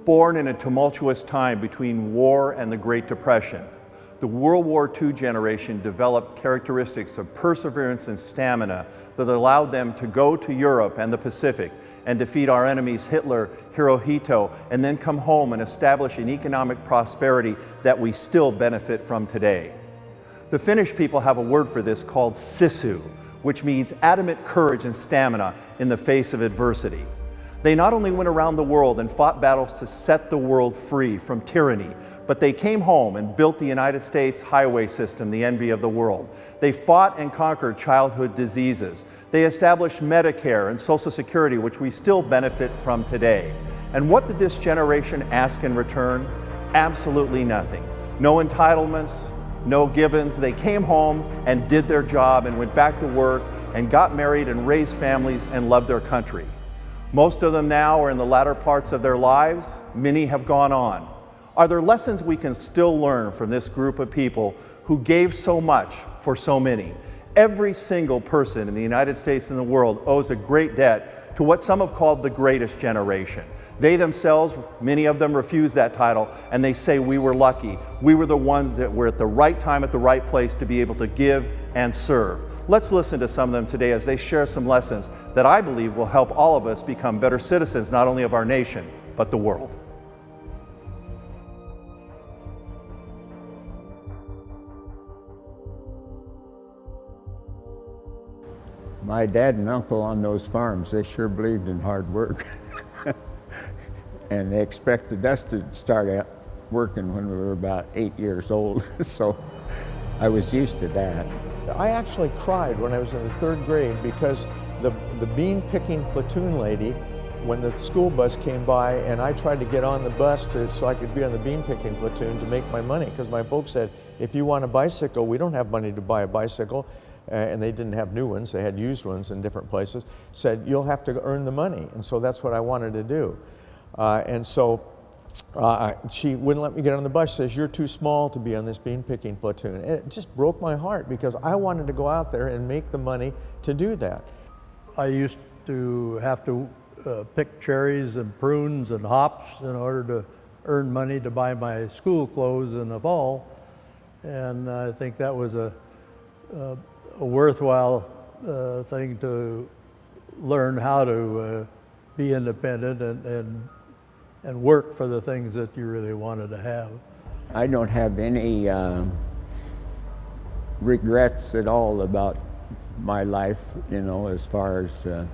born in a tumultuous time between war and the Great Depression. The World War II generation developed characteristics of perseverance and stamina that allowed them to go to Europe and the Pacific and defeat our enemies Hitler, Hirohito, and then come home and establish an economic prosperity that we still benefit from today. The Finnish people have a word for this called sisu, which means adamant courage and stamina in the face of adversity. They not only went around the world and fought battles to set the world free from tyranny, but they came home and built the United States highway system, the envy of the world. They fought and conquered childhood diseases. They established Medicare and Social Security, which we still benefit from today. And what did this generation ask in return? Absolutely nothing. No entitlements, no givens. They came home and did their job and went back to work and got married and raised families and loved their country. Most of them now are in the latter parts of their lives. Many have gone on. Are there lessons we can still learn from this group of people who gave so much for so many? Every single person in the United States and the world owes a great debt to what some have called the greatest generation. They themselves, many of them refuse that title, and they say we were lucky. We were the ones that were at the right time at the right place to be able to give and serve. Let's listen to some of them today as they share some lessons that I believe will help all of us become better citizens, not only of our nation, but the world. My dad and uncle on those farms, they sure believed in hard work. And they expected us to start out working when we were about 8 years old, so I was used to that. I actually cried when I was in the 3rd grade because the bean picking platoon lady, when the school bus came by and I tried to get on the bus so I could be on the bean picking platoon to make my money, because my folks said, if you want a bicycle, we don't have money to buy a bicycle. And they didn't have new ones, they had used ones in different places, said, you'll have to earn the money. And so that's what I wanted to do. And so she wouldn't let me get on the bus. She says, you're too small to be on this bean picking platoon. And it just broke my heart because I wanted to go out there and make the money to do that. I used to have to pick cherries and prunes and hops in order to earn money to buy my school clothes in the fall. And I think that was a worthwhile thing to learn how to be independent and work for the things that you really wanted to have. I don't have any regrets at all about my life, you know, as far as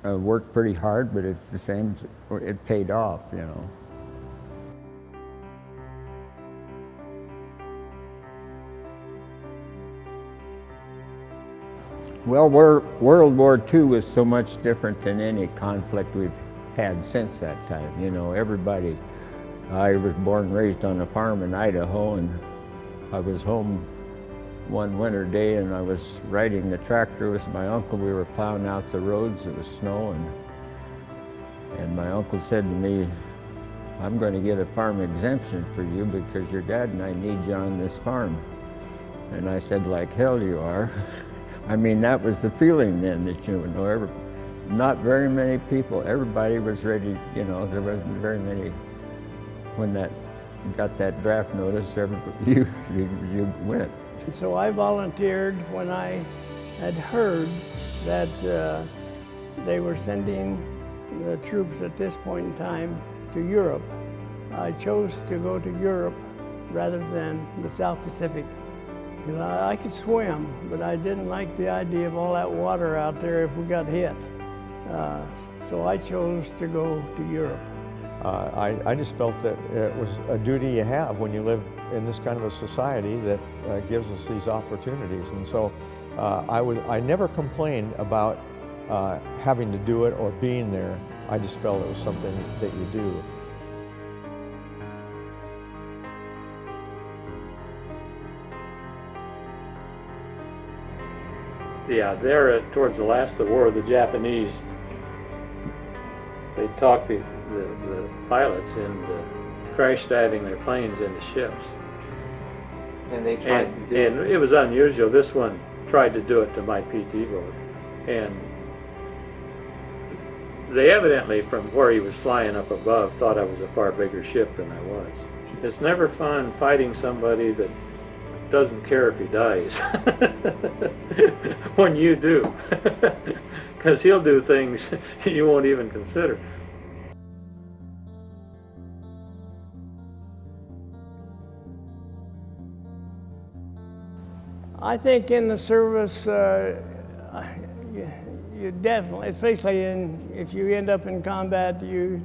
I worked pretty hard, but it's the same, it paid off, you know. Well, World War II was so much different than any conflict we've had since that time. You know, everybody, I was born and raised on a farm in Idaho, and I was home one winter day and I was riding the tractor with my uncle. We were plowing out the roads, it was snow, and my uncle said to me, I'm going to get a farm exemption for you because your dad and I need you on this farm. And I said, like hell you are. I mean, that was the feeling then, that, you know, not very many people, everybody was ready, you know, there wasn't very many, when that got that draft notice, you went. So I volunteered when I had heard that they were sending the troops at this point in time to Europe. I chose to go to Europe rather than the South Pacific. You know, I could swim, but I didn't like the idea of all that water out there if we got hit. So I chose to go to Europe. I just felt that it was a duty you have when you live in this kind of a society that gives us these opportunities. And so I never complained about having to do it or being there. I just felt it was something that you do. Yeah, there towards the last of the war, the Japanese, they talked the pilots into crash diving their planes into ships. And they tried to do it. And it was unusual. This one tried to do it to my PT boat. And They evidently, from where he was flying up above, thought I was a far bigger ship than I was. It's never fun fighting somebody that doesn't care if he dies when you do, because he'll do things you won't even consider. I think in the service, you definitely, especially if you end up in combat, you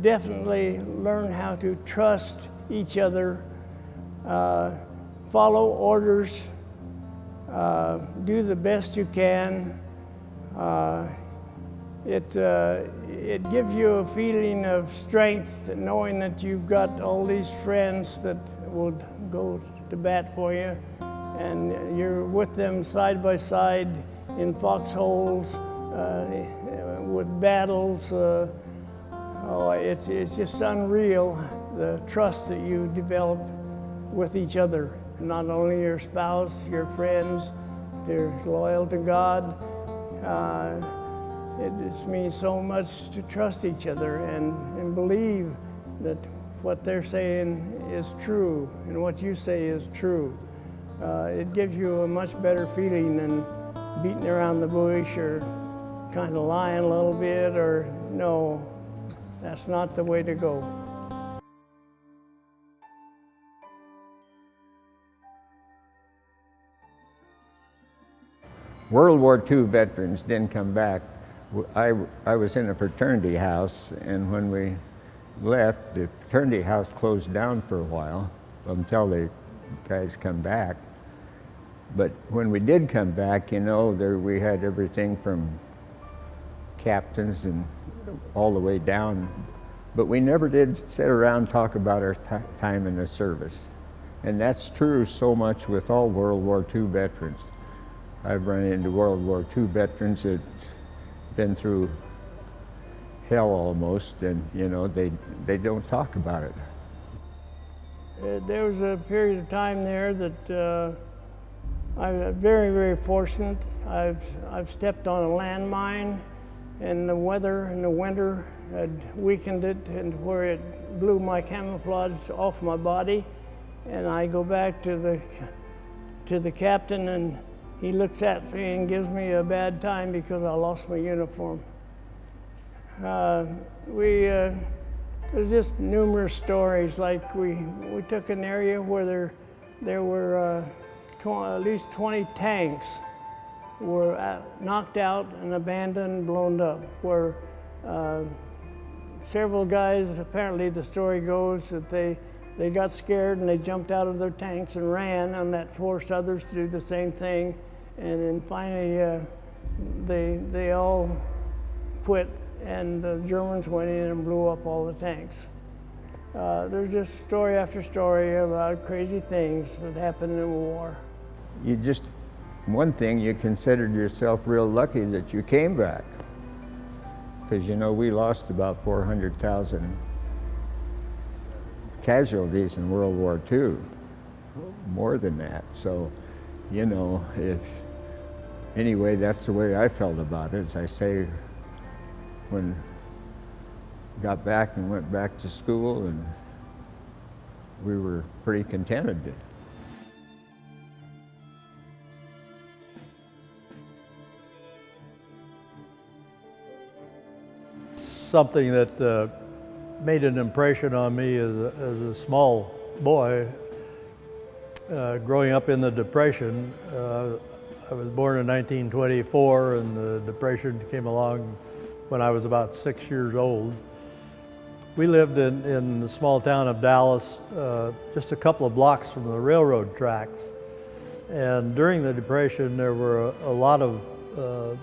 definitely learn how to trust each other, follow orders, do the best you can. It gives you a feeling of strength, knowing that you've got all these friends that will go to bat for you, and you're with them side by side in foxholes, with battles. It's just unreal, the trust that you develop with each other. Not only your spouse, your friends, they're loyal to God. It just means so much to trust each other and believe that what they're saying is true and what you say is true. It gives you a much better feeling than beating around the bush or kind of lying a little bit, or no, that's not the way to go. World War II veterans didn't come back. I was in a fraternity house, and when we left, the fraternity house closed down for a while until the guys come back. But when we did come back, you know, we had everything from captains and all the way down. But we never did sit around and talk about our time in the service. And that's true so much with all World War II veterans. I've run into World War II veterans that been through hell almost, and you know, they don't talk about it. There was a period of time there that I'm very, very fortunate. I've stepped on a landmine, and the weather in the winter had weakened it, and where it blew my camouflage off my body. And I go back to the captain, and he looks at me and gives me a bad time because I lost my uniform. There's just numerous stories. Like we took an area where there were at least 20 tanks were knocked out and abandoned, blown up, where several guys, apparently the story goes that they got scared and they jumped out of their tanks and ran, and that forced others to do the same thing. And then finally they all quit, and the Germans went in and blew up all the tanks. There's just story after story about crazy things that happened in war. One thing, you considered yourself real lucky that you came back. Because you know, we lost about 400,000 casualties in World War II, more than that. So, you know, anyway, that's the way I felt about it. As I say, when I got back and went back to school, and we were pretty contented. Something that made an impression on me as a small boy, growing up in the Depression. I was born in 1924, and the Depression came along when I was about 6 years old. We lived in the small town of Dallas, just a couple of blocks from the railroad tracks. And during the Depression, there were a lot of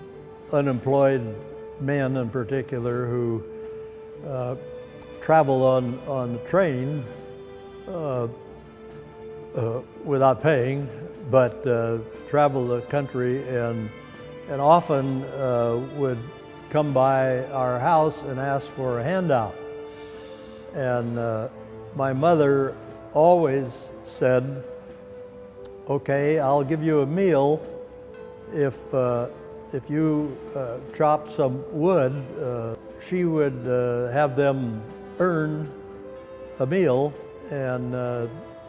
unemployed men in particular who traveled on the train without paying, but traveled the country and often would come by our house and ask for a handout. And my mother always said, "Okay, I'll give you a meal if you chop some wood." she would have them earn a meal, and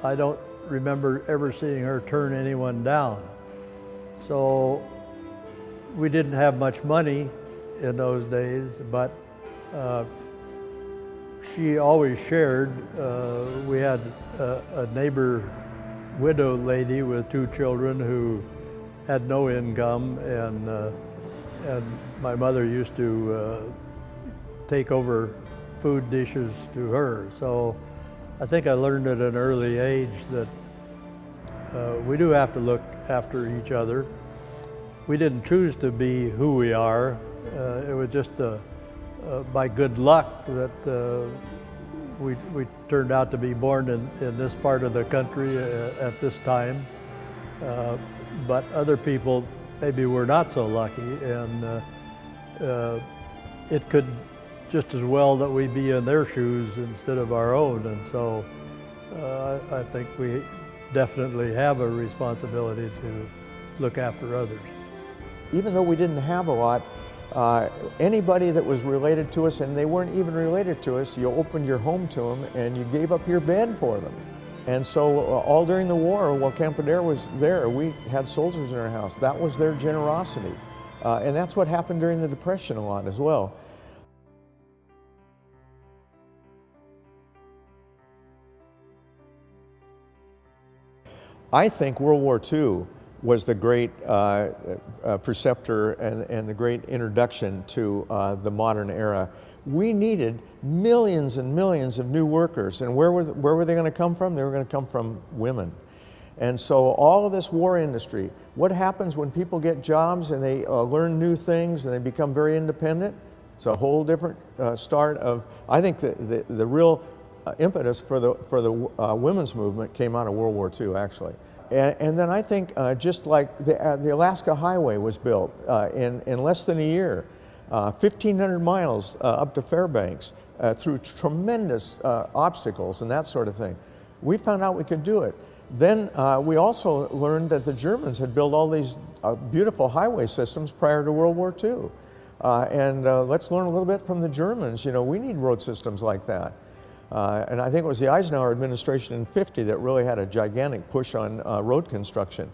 I don't remember ever seeing her turn anyone down. So we didn't have much money in those days, but she always shared. We had a neighbor widow lady with 2 children who had no income, and my mother used to take over food dishes to her. So I think I learned at an early age that we do have to look after each other. We didn't choose to be who we are. It was just by good luck that we turned out to be born in this part of the country at this time. But other people maybe were not so lucky, and it could just as well that we be in their shoes instead of our own. And so I think we definitely have a responsibility to look after others. Even though we didn't have a lot, anybody that was related to us, and they weren't even related to us, you opened your home to them and you gave up your bed for them. And so all during the war, while Campodaire was there, we had soldiers in our house. That was their generosity. And that's what happened during the Depression a lot as well. I think World War II was the great preceptor and the great introduction to the modern era. We needed millions and millions of new workers, and where were they going to come from? They were going to come from women. And so all of this war industry, what happens when people get jobs and they learn new things and they become very independent? It's a whole different start of, I think the real impetus for the women's movement came out of World War II, actually. And then I think just like the Alaska Highway was built in less than a year, 1,500 miles up to Fairbanks through tremendous obstacles and that sort of thing. We found out we could do it. Then we also learned that the Germans had built all these beautiful highway systems prior to World War II. Let's learn a little bit from the Germans. You know, we need road systems like that. And I think it was the Eisenhower administration in '50 that really had a gigantic push on road construction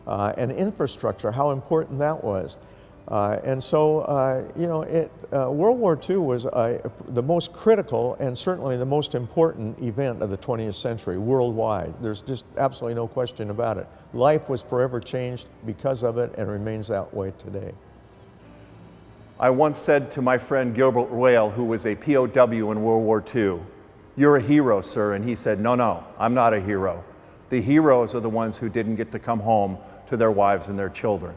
and infrastructure, how important that was. You know, World War II was the most critical and certainly the most important event of the 20th century worldwide. There's just absolutely no question about it. Life was forever changed because of it and remains that way today. I once said to my friend Gilbert Whale, who was a POW in World War II, "You're a hero, sir." And he said, "No, I'm not a hero. The heroes are the ones who didn't get to come home to their wives and their children."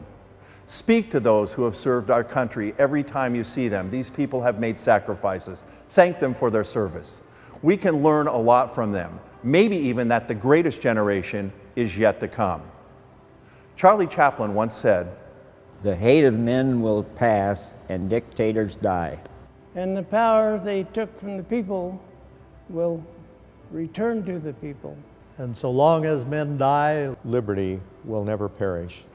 Speak to those who have served our country every time you see them. These people have made sacrifices. Thank them for their service. We can learn a lot from them, maybe even that the greatest generation is yet to come. Charlie Chaplin once said, "The hate of men will pass and dictators die." And the power they took from the people will return to the people. And so long as men die, Liberty will never perish.